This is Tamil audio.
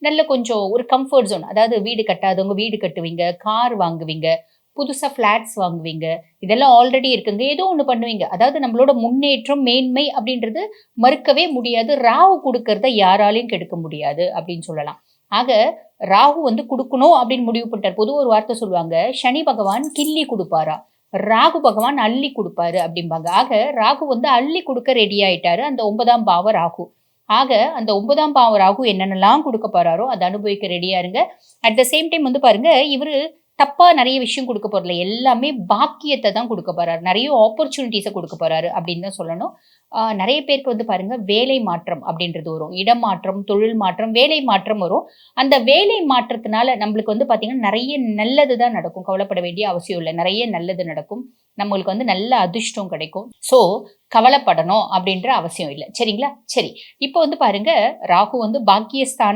நல்ல கொஞ்சம் ஒரு கம்ஃபர்ட் ஜோன். அதாவது வீடு கட்டாதவங்க வீடு கட்டுவீங்க, கார் வாங்குவீங்க, புதுசா ஃப்ளாட்ஸ் வாங்குவீங்க. இதெல்லாம் ஆல்ரெடி இருக்குங்க. ஏதோ ஒண்ணு பண்ணுவீங்க. அதாவது நம்மளோட முன்னேற்றம், மேன்மை அப்படின்றது மறுக்கவே முடியாது. ராகு குடுக்கறத யாராலயும் கெடுக்க முடியாது அப்படின்னு சொல்லலாம். ஆக ராகு வந்து குடுக்கணும் அப்படின்னு முடிவு பண்ணிட்டார். பொதுவா ஒரு வார்த்தை சொல்லுவாங்க. சனி பகவான் கிள்ளி குடுப்பாராம். ராகு பகவான் அள்ளி குடுப்பாரு அப்படிம்பாங்க. ஆக ராகு வந்து அள்ளி குடுக்க ரெடி ஆயிட்டாரு. அந்த 9ஆம் பாவ ராகு. ஆக அந்த 9ஆம் பாவ ராகு என்னென்னலாம் குடுக்க போறாரோ, அத அனுபவிக்க ரெடியா இருங்க. அட் த சேம் டைம் வந்து பாருங்க, இவரு தப்பா நெறைய விஷயம் குடுக்க போறதில்ல. எல்லாமே பாக்கியத்த தான் குடுக்க போறாரு. நெறைய ஆப்பர்ச்சுனிட்டீஸ குடுக்க போறாரு அப்படின்னு தான் சொல்லணும். நெறைய பேருக்கு வந்து பாருங்க, வேலை மாற்றம் அப்படின்றது வரும். இடம் மாற்றம், தொழில் மாற்றம், வேலை மாற்றம் வரும். அந்த வேலை மாற்றத்தினால நம்மளுக்கு வந்து பார்த்தீங்கன்னா, நெறைய நல்லது தான் நடக்கும். கவலைப்பட வேண்டிய அவசியம் இல்ல. நெறைய நல்லது நடக்கும். நம்மளுக்கு வந்து நல்ல அதிர்ஷ்டம் கிடைக்கும். ஸோ, கவலைப்படணும் அப்படின்ற அவசியம் இல்ல. சரிங்களா? சரி. இப்போ வந்து பாருங்க, ராகு வந்து பாக்கியஸ்தானத்துல